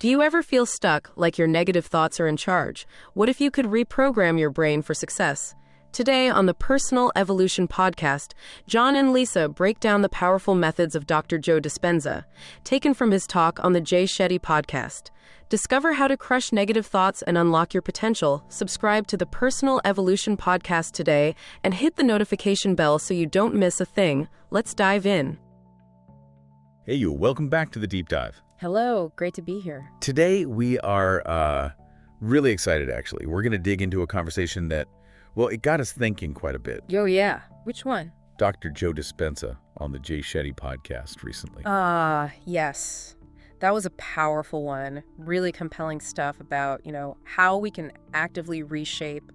Do you ever feel stuck, like your negative thoughts are in charge? What if you could reprogram your brain for success? Today on the Personal Evolution Podcast, John and Lisa break down the powerful methods of Dr. Joe Dispenza, taken from his talk on the Jay Shetty Podcast. Discover how to crush negative thoughts and unlock your potential. Subscribe to the Personal Evolution Podcast today and hit the notification bell so you don't miss a thing. Let's dive in. Hey you, welcome back to the Deep Dive. Hello, great to be here. Today we are really excited, actually. We're going to dig into a conversation that, well, it got us thinking quite a bit. Oh, yeah. Which one? Dr. Joe Dispenza on the Jay Shetty Podcast recently. Yes. That was a powerful one. Really compelling stuff about, how we can actively reshape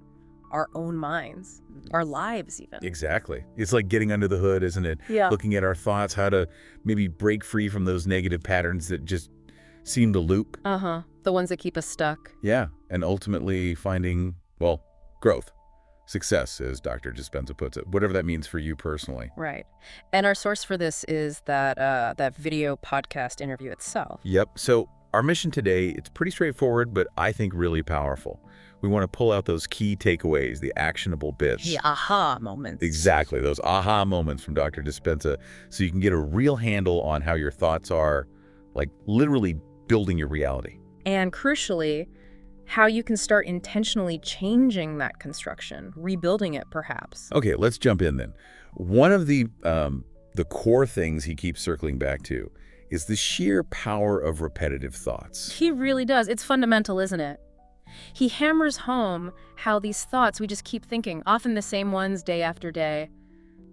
our own minds, our lives even. Exactly. It's like getting under the hood, isn't it? Yeah. Looking at our thoughts, how to maybe break free from those negative patterns that just seem to loop. The ones that keep us stuck. Yeah. And ultimately finding, well, growth. Success, as Dr. Dispenza puts it, whatever that means for you personally. Right. And our source for this is that video podcast interview itself. Yep. So our mission today, it's pretty straightforward, but I think really powerful. We want to pull out those key takeaways, the actionable bits. The aha moments. Exactly. Those aha moments from Dr. Dispenza, so you can get a real handle on how your thoughts are, like, literally building your reality. And crucially, how you can start intentionally changing that construction, rebuilding it perhaps. Okay, let's jump in then. One of the core things he keeps circling back to is the sheer power of repetitive thoughts. He really does. It's fundamental, isn't it? He hammers home how these thoughts we just keep thinking, often the same ones day after day,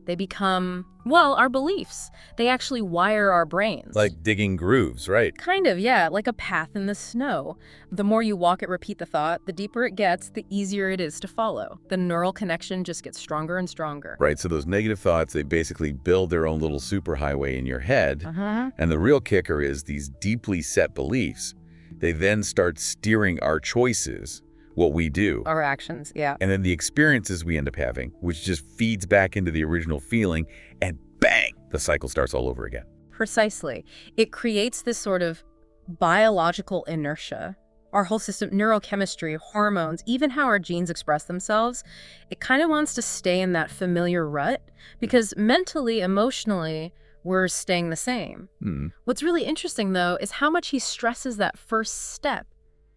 they become, well, our beliefs. They actually wire our brains. Like digging grooves, right? Kind of, yeah, like a path in the snow. The more you walk it, repeat the thought, the deeper it gets, the easier it is to follow. The neural connection just gets stronger and stronger. Right, so those negative thoughts, they basically build their own little superhighway in your head. And the real kicker is these deeply set beliefs. They then start steering our choices, what we do. Our actions, yeah. And then the experiences we end up having, which just feeds back into the original feeling, and bang, the cycle starts all over again. Precisely. It creates this sort of biological inertia. Our whole system, neurochemistry, hormones, even how our genes express themselves, it kind of wants to stay in that familiar rut because mentally, emotionally, we're staying the same. What's really interesting, though, is how much he stresses that first step,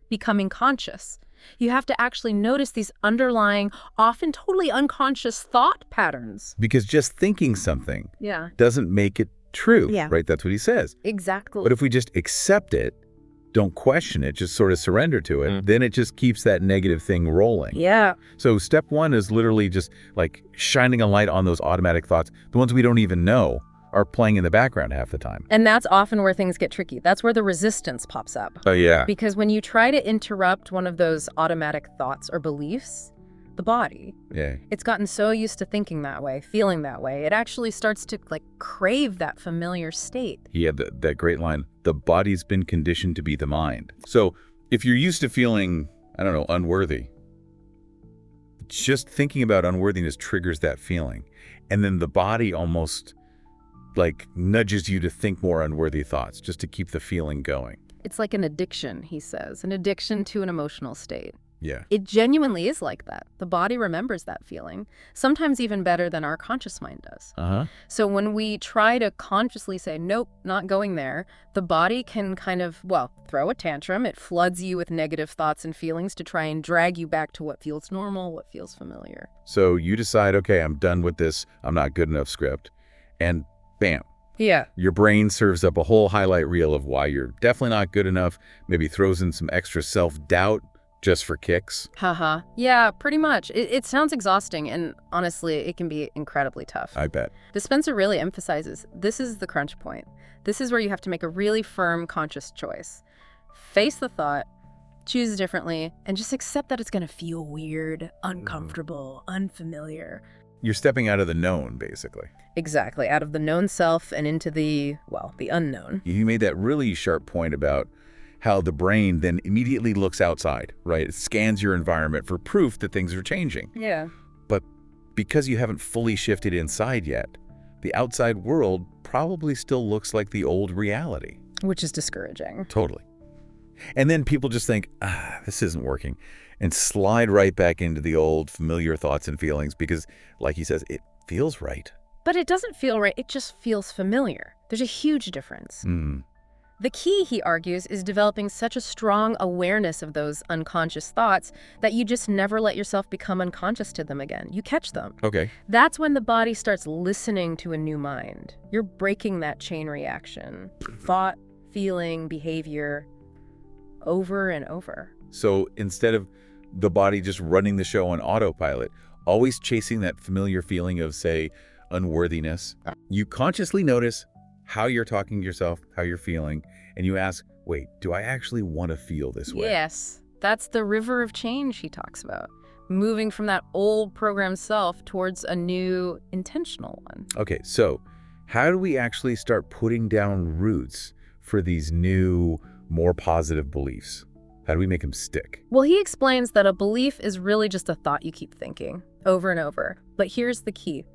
becoming conscious. You have to actually notice these underlying, often totally unconscious thought patterns. Because just thinking something Yeah. doesn't make it true, Yeah. right? That's what he says. Exactly. But if we just accept it, don't question it, just sort of surrender to it, then it just keeps that negative thing rolling. Yeah. So step one is literally just like shining a light on those automatic thoughts, the ones we don't even know are playing in the background half the time. And that's often where things get tricky. That's where the resistance pops up. Oh, yeah. Because when you try to interrupt one of those automatic thoughts or beliefs, the body, Yeah. it's gotten so used to thinking that way, feeling that way, it actually starts to crave that familiar state. He had that great line, the body's been conditioned to be the mind. So if you're used to feeling, I don't know, unworthy, just thinking about unworthiness triggers that feeling. And then the body almost nudges you to think more unworthy thoughts just to keep the feeling going. It's like an addiction, he says, an addiction to an emotional state. Yeah. It genuinely is like that. The body remembers that feeling, sometimes even better than our conscious mind does. So when we try to consciously say, nope, not going there, the body can kind of, throw a tantrum. It floods you with negative thoughts and feelings to try and drag you back to what feels normal, what feels familiar. So you decide, okay, I'm done with this, I'm not good enough script, and bam. Yeah. Your brain serves up a whole highlight reel of why you're definitely not good enough, maybe throws in some extra self-doubt just for kicks. Yeah, pretty much. It sounds exhausting, and honestly, it can be incredibly tough. I bet. Dispenza really emphasizes this is the crunch point. This is where you have to make a really firm, conscious choice. Face the thought, choose differently, and just accept that it's going to feel weird, uncomfortable, unfamiliar. You're stepping out of the known, basically. Exactly, out of the known self and into the unknown. You made that really sharp point about how the brain then immediately looks outside, right? It scans your environment for proof that things are changing. Yeah. But because you haven't fully shifted inside yet, the outside world probably still looks like the old reality. Which is discouraging. Totally. And then people just think, this isn't working, and slide right back into the old familiar thoughts and feelings because, like he says, it feels right. But it doesn't feel right, it just feels familiar. There's a huge difference. The key, he argues, is developing such a strong awareness of those unconscious thoughts that you just never let yourself become unconscious to them again. You catch them. Okay. That's when the body starts listening to a new mind. You're breaking that chain reaction. Thought, feeling, behavior, over and over. So instead of the body just running the show on autopilot, always chasing that familiar feeling of, say, unworthiness, you consciously notice how you're talking to yourself, how you're feeling, and you ask, wait, do I actually want to feel this way? Yes, that's the river of change he talks about. Moving from that old programmed self towards a new intentional one. Okay, so how do we actually start putting down roots for these new, more positive beliefs? How do we make them stick? Well, he explains that a belief is really just a thought you keep thinking over and over. But here's the key.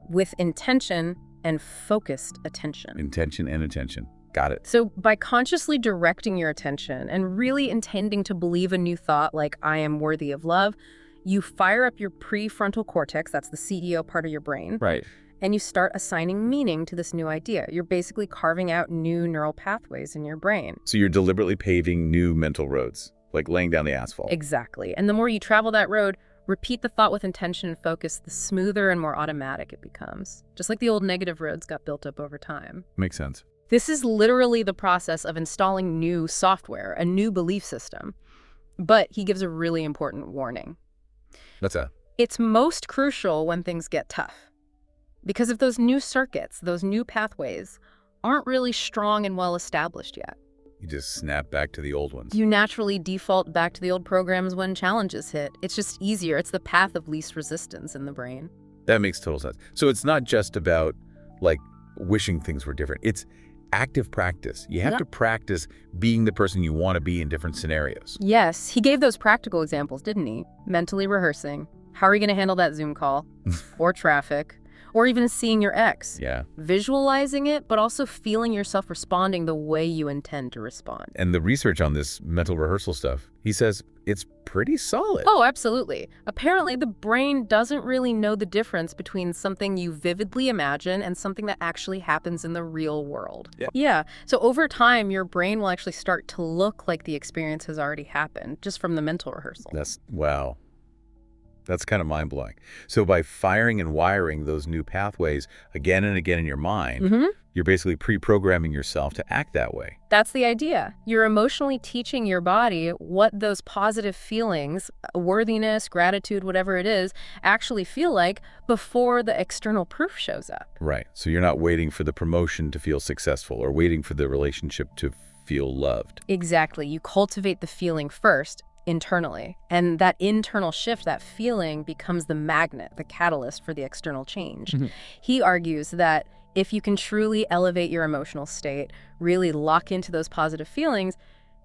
With intention and focused attention. Intention and attention. Got it. So by consciously directing your attention and really intending to believe a new thought like, I am worthy of love, you fire up your prefrontal cortex, that's the CEO part of your brain. Right. And you start assigning meaning to this new idea. You're basically carving out new neural pathways in your brain. So you're deliberately paving new mental roads, like laying down the asphalt. Exactly. And the more you travel that road, repeat the thought with intention and focus, the smoother and more automatic it becomes. Just like the old negative roads got built up over time. Makes sense. This is literally the process of installing new software, a new belief system. But he gives a really important warning. What's that? It's most crucial when things get tough. Because if those new circuits, those new pathways, aren't really strong and well established yet, You just snap back to the old ones. you naturally default back to the old programs when challenges hit. It's just easier. It's the path of least resistance in the brain. That makes total sense. So it's not just about, like, wishing things were different. It's active practice. You have Yeah. to practice being the person you want to be in different scenarios. Yes, he gave those practical examples, didn't he? Mentally rehearsing. How are you going to handle that Zoom call? Or traffic? Or even seeing your ex? Yeah. Visualizing it, but also feeling yourself responding the way you intend to respond. And the research on this mental rehearsal stuff, he says it's pretty solid. Oh, absolutely. Apparently, the brain doesn't really know the difference between something you vividly imagine and something that actually happens in the real world. Yeah. So over time, your brain will actually start to look like the experience has already happened, just from the mental rehearsal. Wow. That's kind of mind-blowing. So by firing and wiring those new pathways again and again in your mind, you're basically pre-programming yourself to act that way. That's the idea. You're emotionally teaching your body what those positive feelings, worthiness, gratitude, whatever it is, actually feel like before the external proof shows up. Right. So you're not waiting for the promotion to feel successful or waiting for the relationship to feel loved. Exactly. You cultivate the feeling first, internally. And that internal shift, that feeling, becomes the magnet, the catalyst for the external change. He argues that if you can truly elevate your emotional state, really lock into those positive feelings,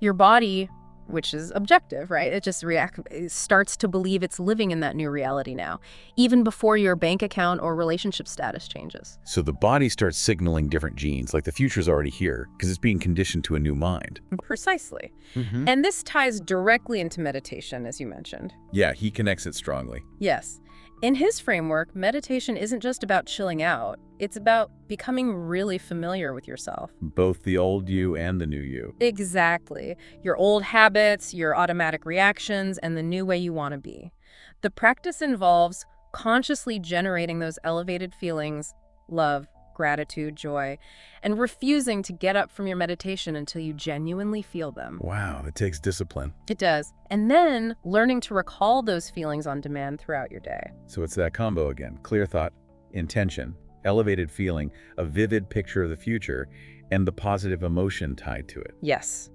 your body, which is objective, right? It just it starts to believe it's living in that new reality now, even before your bank account or relationship status changes. So the body starts signaling different genes, like the future's already here, because it's being conditioned to a new mind. Precisely. And this ties directly into meditation, as you mentioned. Yeah, he connects it strongly. Yes. In his framework, meditation isn't just about chilling out. It's about becoming really familiar with yourself. Both the old you and the new you. Exactly. Your old habits, your automatic reactions, and the new way you want to be. The practice involves consciously generating those elevated feelings, love, gratitude, joy, and refusing to get up from your meditation until you genuinely feel them. Wow, that takes discipline. It does. And then learning to recall those feelings on demand throughout your day. So it's that combo again. Clear thought, intention, elevated feeling, a vivid picture of the future, and the positive emotion tied to it. Yes.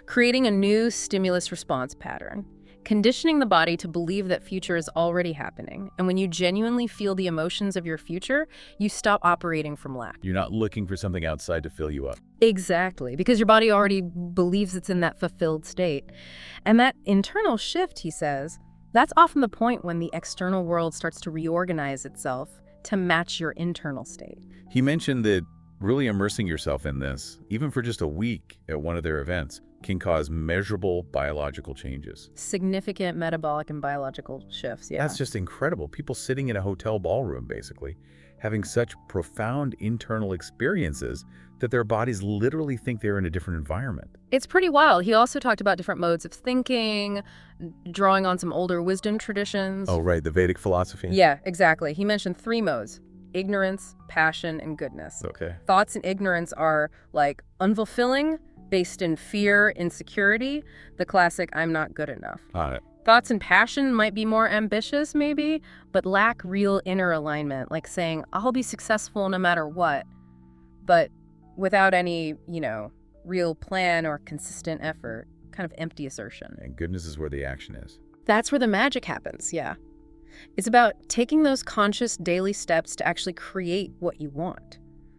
Creating a new stimulus response pattern. Conditioning the body to believe that future is already happening. And when you genuinely feel the emotions of your future, you stop operating from lack. You're not looking for something outside to fill you up. Exactly, because your body already believes it's in that fulfilled state. And that internal shift, he says, that's often the point when the external world starts to reorganize itself to match your internal state. He mentioned that really immersing yourself in this, even for just a week at one of their events, can cause measurable biological changes. Significant metabolic and biological shifts, yeah. That's just incredible. People sitting in a hotel ballroom, basically, having such profound internal experiences that their bodies literally think they're in a different environment. It's pretty wild. He also talked about different modes of thinking, drawing on some older wisdom traditions. Oh, right, the Vedic philosophy? Yeah, exactly. He mentioned 3 modes: ignorance, passion, and goodness. Okay. Thoughts and ignorance are like unfulfilling, based in fear, insecurity, the classic "I'm not good enough." Got it. Thoughts and passion might be more ambitious, maybe, but lack real inner alignment, like saying, I'll be successful no matter what, but without any, real plan or consistent effort. Kind of empty assertion. And goodness is where the action is. That's where the magic happens, yeah. It's about taking those conscious daily steps to actually create what you want.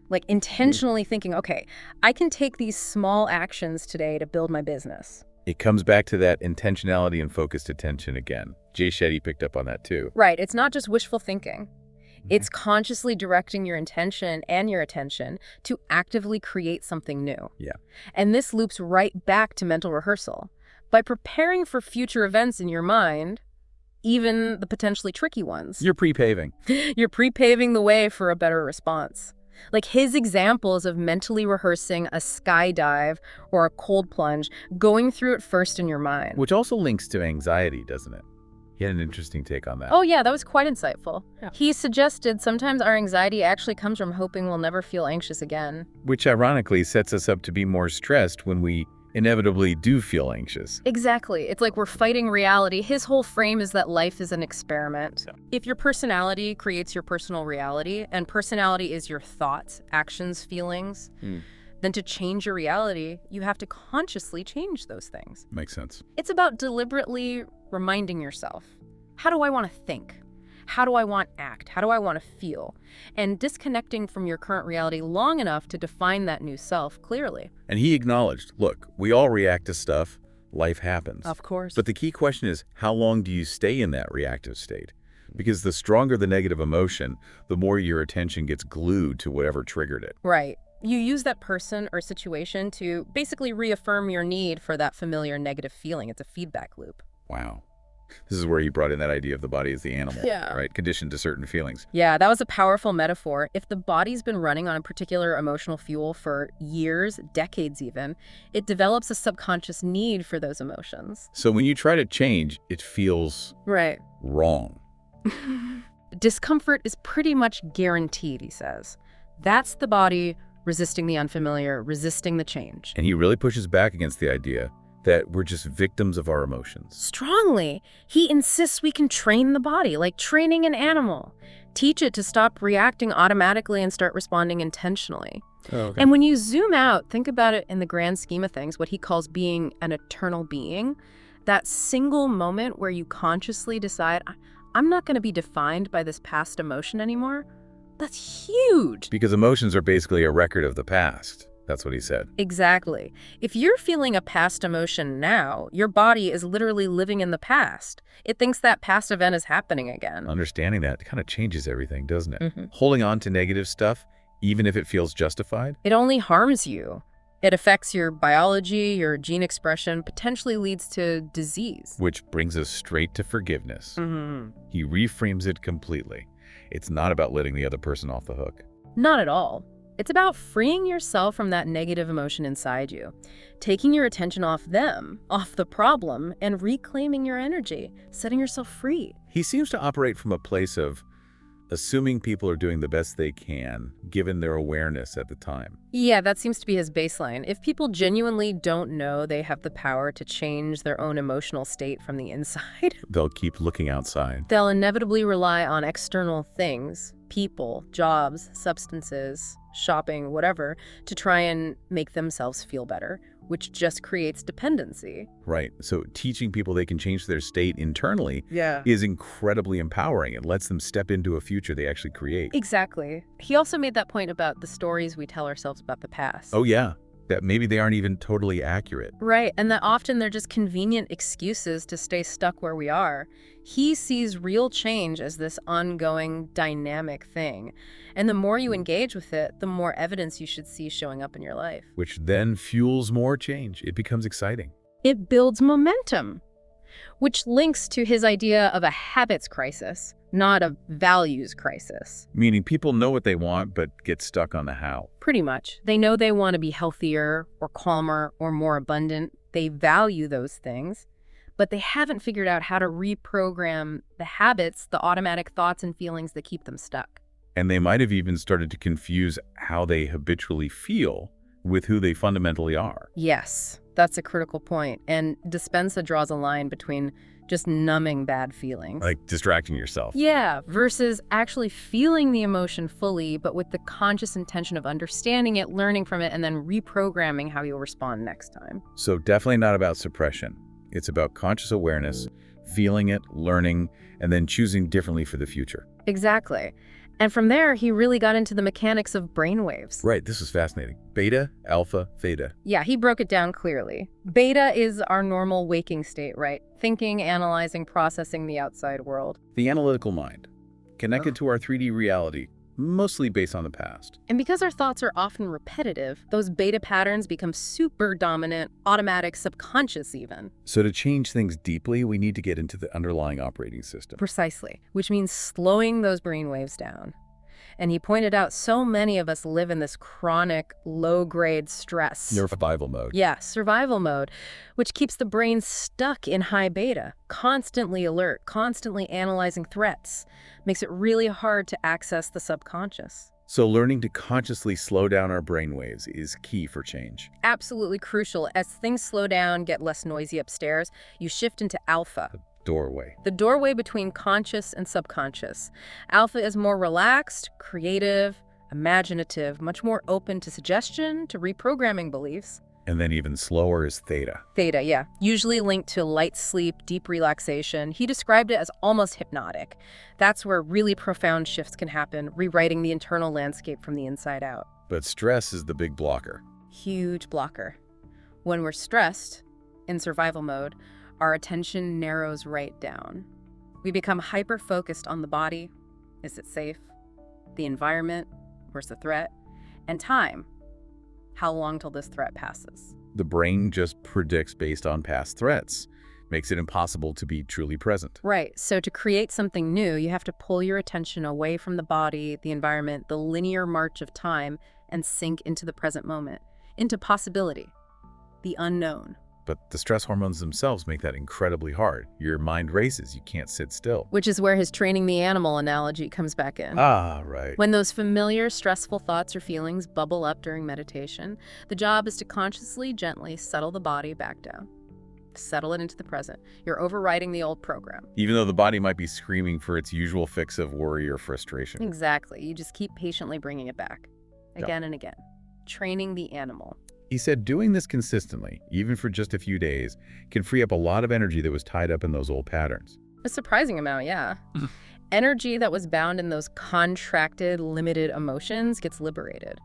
Like intentionally thinking, okay, I can take these small actions today to build my business. It comes back to that intentionality and focused attention again. Jay Shetty picked up on that too. Right. It's not just wishful thinking. It's consciously directing your intention and your attention to actively create something new. Yeah. And this loops right back to mental rehearsal. By preparing for future events in your mind, even the potentially tricky ones, You're pre-paving. you're pre-paving the way for a better response. Like his examples of mentally rehearsing a skydive or a cold plunge, going through it first in your mind. Which also links to anxiety, doesn't it? He had an interesting take on that. Oh yeah, that was quite insightful. Yeah. He suggested sometimes our anxiety actually comes from hoping we'll never feel anxious again. Which ironically sets us up to be more stressed when we inevitably do feel anxious. Exactly. It's like we're fighting reality. His whole frame is that life is an experiment. If your personality creates your personal reality, and personality is your thoughts, actions, feelings, then to change your reality, you have to consciously change those things. Makes sense. It's about deliberately reminding yourself, how do I want to think? How do I want to act? How do I want to feel? And disconnecting from your current reality long enough to define that new self clearly. And he acknowledged, look, we all react to stuff. Life happens. Of course. But the key question is, how long do you stay in that reactive state? Because the stronger the negative emotion, the more your attention gets glued to whatever triggered it. Right. You use that person or situation to basically reaffirm your need for that familiar negative feeling. It's a feedback loop. Wow. This is where he brought in that idea of the body as the animal, Yeah. right? Conditioned to certain feelings. Yeah, that was a powerful metaphor. If the body's been running on a particular emotional fuel for years, decades even, it develops a subconscious need for those emotions. So when you try to change, it feels Right. wrong. Discomfort is pretty much guaranteed, he says. That's the body resisting the unfamiliar, resisting the change. And he really pushes back against the idea that we're just victims of our emotions. Strongly, he insists we can train the body, like training an animal. Teach it to stop reacting automatically and start responding intentionally. Okay. And when you zoom out, think about it in the grand scheme of things, what he calls being an eternal being, that single moment where you consciously decide, I'm not going to be defined by this past emotion anymore, that's huge. Because emotions are basically a record of the past. That's what he said. Exactly. If you're feeling a past emotion now, your body is literally living in the past. It thinks that past event is happening again. Understanding that kind of changes everything, doesn't it? Mm-hmm. Holding on to negative stuff, even if it feels justified. It only harms you. It affects your biology, your gene expression, potentially leads to disease. Which brings us straight to forgiveness. Mm-hmm. He reframes it completely. It's not about letting the other person off the hook. Not at all. It's about freeing yourself from that negative emotion inside you, taking your attention off them, off the problem, and reclaiming your energy, setting yourself free. He seems to operate from a place of assuming people are doing the best they can, given their awareness at the time. Yeah, that seems to be his baseline. If people genuinely don't know they have the power to change their own emotional state from the inside, They'll keep looking outside. they'll inevitably rely on external things, people, jobs, substances, shopping, whatever, to try and make themselves feel better, which just creates dependency. Right. So teaching people they can change their state internally Yeah. is incredibly empowering. It lets them step into a future they actually create. Exactly. He also made that point about the stories we tell ourselves about the past. Oh, yeah. that maybe they aren't even totally accurate. Right, and that often they're just convenient excuses to stay stuck where we are. He sees real change as this ongoing, dynamic thing. And the more you engage with it, the more evidence you should see showing up in your life. Which then fuels more change. It becomes exciting. It builds momentum, which links to his idea of a habits crisis, not a values crisis. Meaning people know what they want, but get stuck on the how. Pretty much. They know they want to be healthier or calmer or more abundant. They value those things, but they haven't figured out how to reprogram the habits, the automatic thoughts and feelings that keep them stuck. And they might have even started to confuse how they habitually feel with who they fundamentally are. Yes, that's a critical point. And Dispenza draws a line between just numbing bad feelings. Like distracting yourself. Yeah, versus actually feeling the emotion fully, but with the conscious intention of understanding it, learning from it, and then reprogramming how you'll respond next time. So definitely not about suppression. It's about conscious awareness, feeling it, learning, and then choosing differently for the future. Exactly. And from there, he really got into the mechanics of brainwaves. Right, this is fascinating. Beta, alpha, theta. Yeah, he broke it down clearly. Beta is our normal waking state, right? Thinking, analyzing, processing the outside world. The analytical mind, connected to our 3D reality, mostly based on the past. And because our thoughts are often repetitive, those beta patterns become super dominant, automatic, subconscious even. So to change things deeply, we need to get into the underlying operating system. Precisely, which means slowing those brainwaves down. And he pointed out so many of us live in this chronic, low-grade stress. Survival mode. Yeah, survival mode, which keeps the brain stuck in high beta, constantly alert, constantly analyzing threats. Makes it really hard to access the subconscious. So learning to consciously slow down our brainwaves is key for change. Absolutely crucial. As things slow down, get less noisy upstairs, you shift into alpha. Doorway. The doorway between conscious and subconscious. Alpha is more relaxed, creative, imaginative, much more open to suggestion, to reprogramming beliefs. And then even slower is theta. Theta, yeah. Usually linked to light sleep, deep relaxation. He described it as almost hypnotic. That's where really profound shifts can happen, rewriting the internal landscape from the inside out. But stress is the big blocker. Huge blocker. When we're stressed, in survival mode, our attention narrows right down. We become hyper-focused on the body. Is it safe? The environment? Where's the threat? And time. How long till this threat passes? The brain just predicts based on past threats. Makes it impossible to be truly present. Right. So to create something new, you have to pull your attention away from the body, the environment, the linear march of time, and sink into the present moment, into possibility, the unknown. But the stress hormones themselves make that incredibly hard. Your mind races. You can't sit still. Which is where his training the animal analogy comes back in. Ah, right. When those familiar stressful thoughts or feelings bubble up during meditation, the job is to consciously, gently settle the body back down. Settle it into the present. You're overriding the old program. Even though the body might be screaming for its usual fix of worry or frustration. Exactly. You just keep patiently bringing it back. Again and again. Training the animal. He said doing this consistently, even for just a few days, can free up a lot of energy that was tied up in those old patterns. A surprising amount, yeah. Energy that was bound in those contracted, limited emotions gets liberated.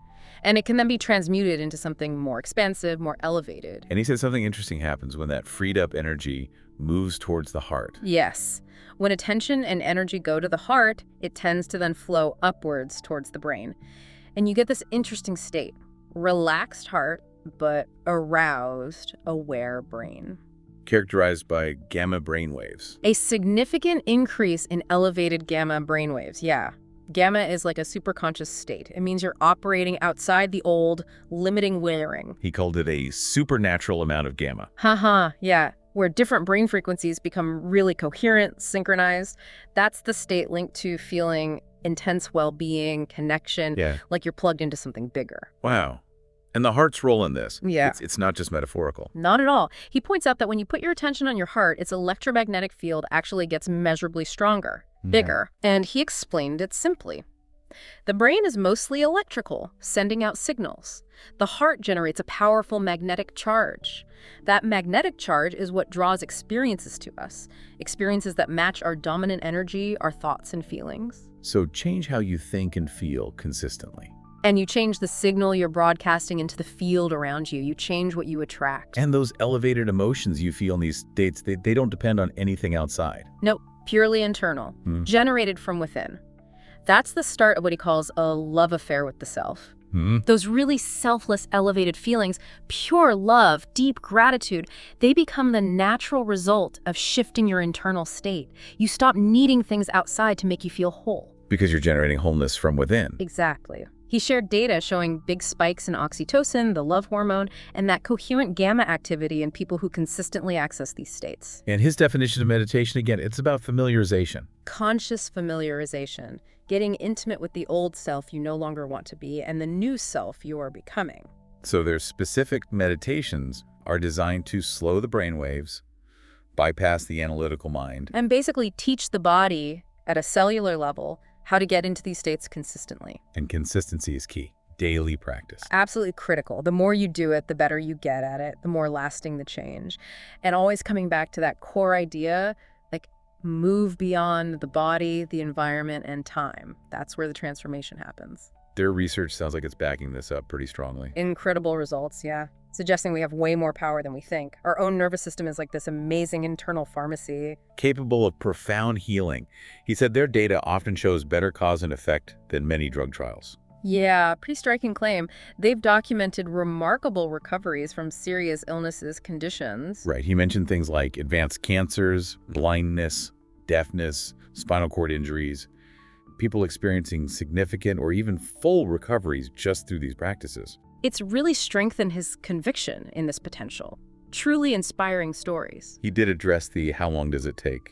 And it can then be transmuted into something more expansive, more elevated. And he said something interesting happens when that freed up energy moves towards the heart. Yes. When attention and energy go to the heart, it tends to then flow upwards towards the brain. And you get this interesting state. Relaxed heart, but aroused, aware brain. Characterized by gamma brainwaves. A significant increase in elevated gamma brainwaves, yeah. Gamma is like a superconscious state. It means you're operating outside the old, limiting wiring. He called it a supernatural amount of gamma. Haha, yeah. Where different brain frequencies become really coherent, synchronized. That's the state linked to feeling intense well-being, connection, like you're plugged into something bigger. Wow. And the heart's role in this, yeah, it's not just metaphorical. Not at all. He points out that when you put your attention on your heart, its electromagnetic field actually gets measurably stronger, bigger. And he explained it simply. The brain is mostly electrical, sending out signals. The heart generates a powerful magnetic charge. That magnetic charge is what draws experiences to us, experiences that match our dominant energy, our thoughts and feelings. So change how you think and feel consistently. And you change the signal you're broadcasting into the field around you. You change what you attract. And those elevated emotions you feel in these states, they don't depend on anything outside. Nope, purely internal, generated from within. That's the start of what he calls a love affair with the self. Those really selfless, elevated feelings, pure love, deep gratitude, they become the natural result of shifting your internal state. You stop needing things outside to make you feel whole. Because you're generating wholeness from within. Exactly. He shared data showing big spikes in oxytocin, the love hormone, and that coherent gamma activity in people who consistently access these states. And his definition of meditation, again, it's about familiarization. Conscious familiarization, getting intimate with the old self you no longer want to be and the new self you are becoming. So their specific meditations are designed to slow the brain waves, bypass the analytical mind, and basically teach the body at a cellular level how to get into these states consistently. And consistency is key. Daily practice. Absolutely critical. The more you do it, the better you get at it, the more lasting the change. And always coming back to that core idea, like move beyond the body, the environment, and time. That's where the transformation happens. Their research sounds like it's backing this up pretty strongly. Incredible results, yeah. Suggesting we have way more power than we think. Our own nervous system is like this amazing internal pharmacy. Capable of profound healing. He said their data often shows better cause and effect than many drug trials. Yeah, pretty striking claim. They've documented remarkable recoveries from serious illnesses, conditions. Right. He mentioned things like advanced cancers, blindness, deafness, spinal cord injuries, people experiencing significant or even full recoveries just through these practices. It's really strengthened his conviction in this potential. Truly inspiring stories. He did address the how long does it take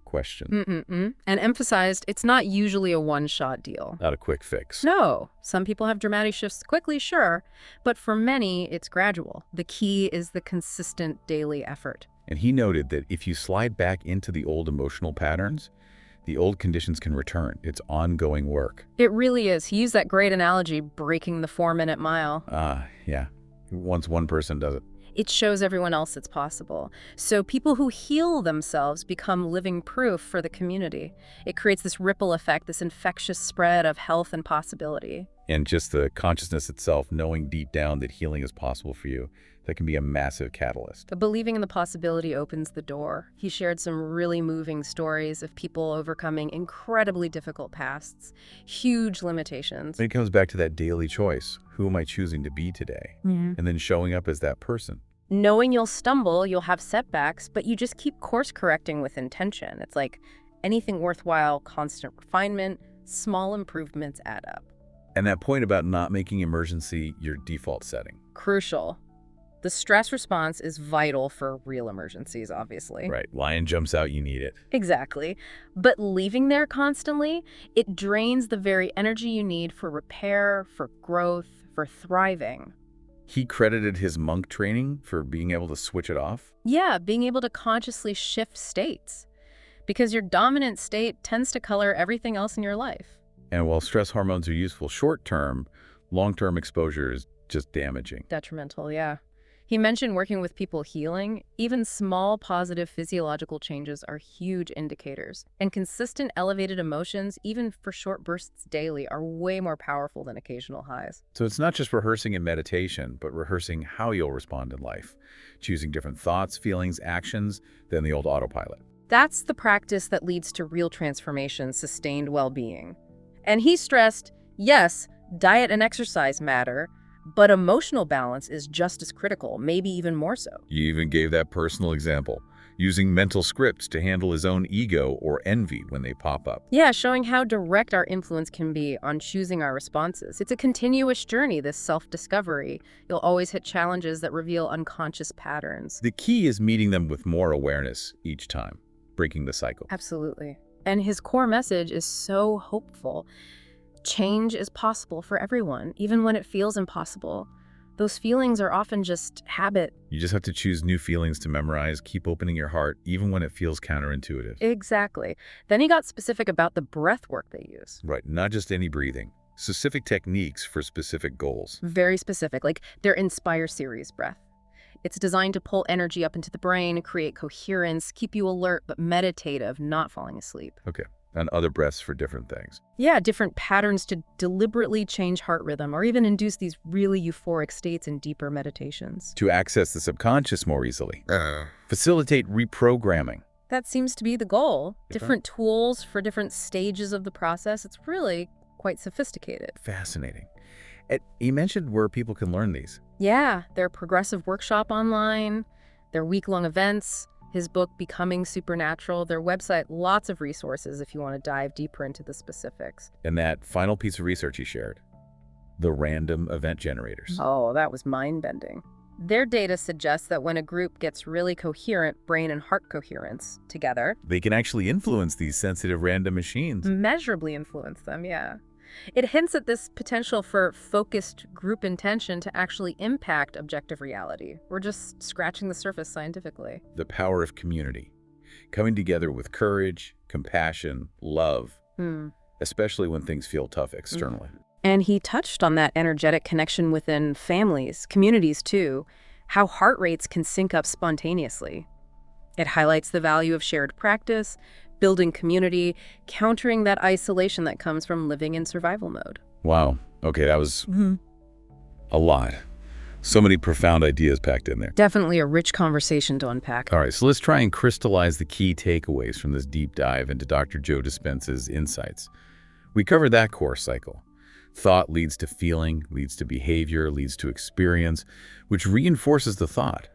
question. And emphasized it's not usually a one-shot deal. Not a quick fix. No. Some people have dramatic shifts quickly, sure. But for many, it's gradual. The key is the consistent daily effort. And he noted that if you slide back into the old emotional patterns, the old conditions can return. It's ongoing work. It really is. He used that great analogy, breaking the 4-minute mile. Yeah. Once one person does it. It shows everyone else it's possible. So people who heal themselves become living proof for the community. It creates this ripple effect, this infectious spread of health and possibility. And just the consciousness itself, knowing deep down that healing is possible for you, that can be a massive catalyst. But believing in the possibility opens the door. He shared some really moving stories of people overcoming incredibly difficult pasts, huge limitations. It comes back to that daily choice. Who am I choosing to be today? And then showing up as that person. Knowing you'll stumble, you'll have setbacks, but you just keep course correcting with intention. It's like anything worthwhile, constant refinement, small improvements add up. And that point about not making emergency your default setting. Crucial. The stress response is vital for real emergencies, obviously. Right. Lion jumps out, you need it. Exactly. But leaving there constantly, it drains the very energy you need for repair, for growth, for thriving. He credited his monk training for being able to switch it off? Yeah, being able to consciously shift states. Because your dominant state tends to color everything else in your life. And while stress hormones are useful short-term, long-term exposure is just damaging. Detrimental, yeah. He mentioned working with people healing. Even small positive physiological changes are huge indicators. And consistent elevated emotions, even for short bursts daily, are way more powerful than occasional highs. So it's not just rehearsing in meditation, but rehearsing how you'll respond in life, choosing different thoughts, feelings, actions than the old autopilot. That's the practice that leads to real transformation, sustained well-being. And he stressed, yes, diet and exercise matter, but emotional balance is just as critical, maybe even more so. You even gave that personal example, using mental scripts to handle his own ego or envy when they pop up. Yeah, showing how direct our influence can be on choosing our responses. It's a continuous journey, this self-discovery. You'll always hit challenges that reveal unconscious patterns. The key is meeting them with more awareness each time, breaking the cycle. Absolutely. And his core message is so hopeful. Change is possible for everyone, even when it feels impossible. Those feelings are often just habit. You just have to choose new feelings to memorize, keep opening your heart, even when it feels counterintuitive. Exactly. Then he got specific about the breath work they use. Right, not just any breathing. Specific techniques for specific goals. Very specific, like their Inspire series breath. It's designed to pull energy up into the brain, create coherence, keep you alert but meditative, not falling asleep. Okay. And other breaths for different things. Yeah, different patterns to deliberately change heart rhythm or even induce these really euphoric states in deeper meditations. To access the subconscious more easily. Facilitate reprogramming. That seems to be the goal. Different tools for different stages of the process. It's really quite sophisticated. Fascinating. You mentioned where people can learn these. Yeah, their progressive workshop online, their week-long events, his book, Becoming Supernatural, their website, lots of resources if you want to dive deeper into the specifics. And that final piece of research he shared, the random event generators. Oh, that was mind-bending. Their data suggests that when a group gets really coherent brain and heart coherence together, they can actually influence these sensitive random machines. Measurably influence them, yeah. It hints at this potential for focused group intention to actually impact objective reality. We're just scratching the surface scientifically. The power of community, coming together with courage, compassion, love, especially when things feel tough externally. And he touched on that energetic connection within families, communities too, how heart rates can sync up spontaneously. It highlights the value of shared practice, building community, countering that isolation that comes from living in survival mode. Wow. Okay, that was a lot. So many profound ideas packed in there. Definitely a rich conversation to unpack. All right, so let's try and crystallize the key takeaways from this deep dive into Dr. Joe Dispenza's insights. We covered that core cycle. Thought leads to feeling, leads to behavior, leads to experience, which reinforces the thought,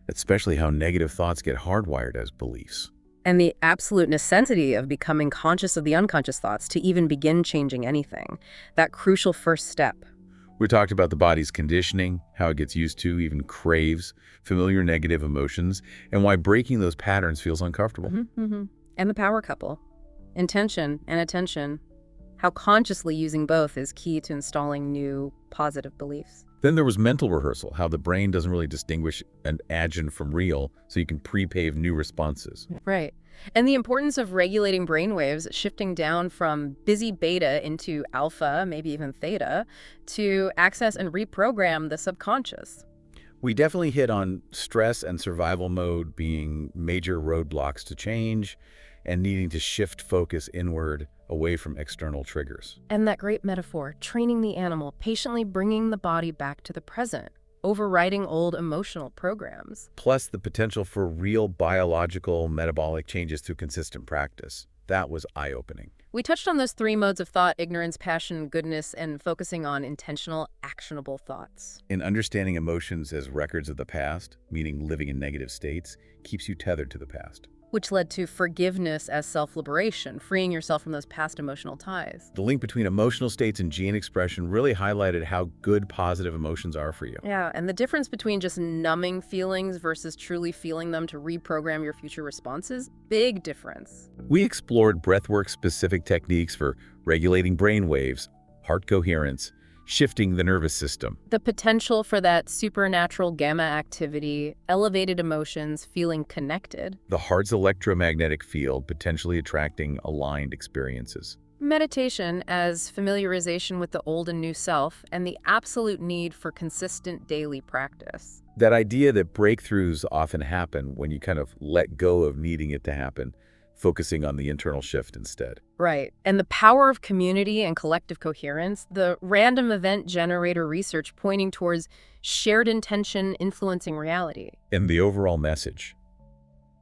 especially how negative thoughts get hardwired as beliefs. And the absolute necessity of becoming conscious of the unconscious thoughts to even begin changing anything. That crucial first step. We talked about the body's conditioning, how it gets used to, even craves, familiar negative emotions, and why breaking those patterns feels uncomfortable. And the power couple. Intention and attention. How consciously using both is key to installing new positive beliefs. Then there was mental rehearsal, how the brain doesn't really distinguish an agent from real, so you can pre-pave new responses. Right. And the importance of regulating brainwaves, shifting down from busy beta into alpha, maybe even theta, to access and reprogram the subconscious. We definitely hit on stress and survival mode being major roadblocks to change and needing to shift focus inward away from external triggers. And that great metaphor, training the animal, patiently bringing the body back to the present, overriding old emotional programs. Plus the potential for real biological, metabolic changes through consistent practice. That was eye-opening. We touched on those three modes of thought: ignorance, passion, goodness, and focusing on intentional, actionable thoughts. In understanding emotions as records of the past, meaning living in negative states, keeps you tethered to the past. Which led to forgiveness as self-liberation, freeing yourself from those past emotional ties. The link between emotional states and gene expression really highlighted how good positive emotions are for you. Yeah, and the difference between just numbing feelings versus truly feeling them to reprogram your future responses, big difference. We explored breathwork-specific techniques for regulating brain waves, heart coherence, shifting the nervous system. The potential for that supernatural gamma activity, elevated emotions, feeling connected. The heart's electromagnetic field potentially attracting aligned experiences. Meditation as familiarization with the old and new self, and the absolute need for consistent daily practice. That idea that breakthroughs often happen when you kind of let go of needing it to happen, focusing on the internal shift instead. Right. And the power of community and collective coherence, the random event generator research pointing towards shared intention influencing reality. And the overall message: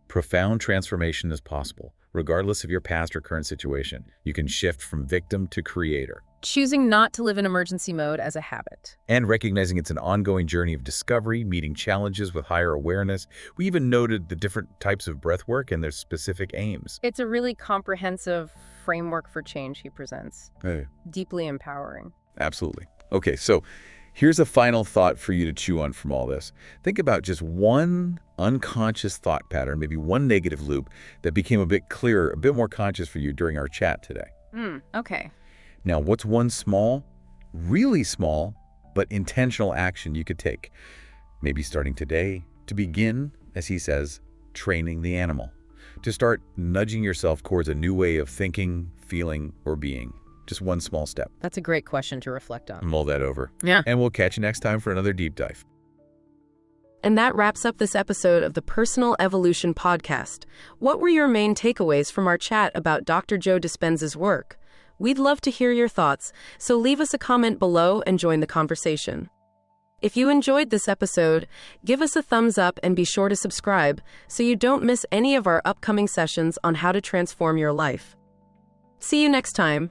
profound transformation is possible, regardless of your past or current situation. You can shift from victim to creator. Choosing not to live in emergency mode as a habit. And recognizing it's an ongoing journey of discovery, meeting challenges with higher awareness. We even noted the different types of breath work and their specific aims. It's a really comprehensive framework for change he presents. Hey. Deeply empowering. Absolutely. Okay, so here's a final thought for you to chew on from all this. Think about just one unconscious thought pattern, maybe one negative loop that became a bit clearer, a bit more conscious for you during our chat today. Okay. Now, what's one small, really small, but intentional action you could take? Maybe starting today to begin, as he says, training the animal. To start nudging yourself towards a new way of thinking, feeling, or being. Just one small step. That's a great question to reflect on. Mull that over. Yeah. And we'll catch you next time for another deep dive. And that wraps up this episode of the Personal Evolution Podcast. What were your main takeaways from our chat about Dr. Joe Dispenza's work? We'd love to hear your thoughts, so leave us a comment below and join the conversation. If you enjoyed this episode, give us a thumbs up and be sure to subscribe so you don't miss any of our upcoming sessions on how to transform your life. See you next time.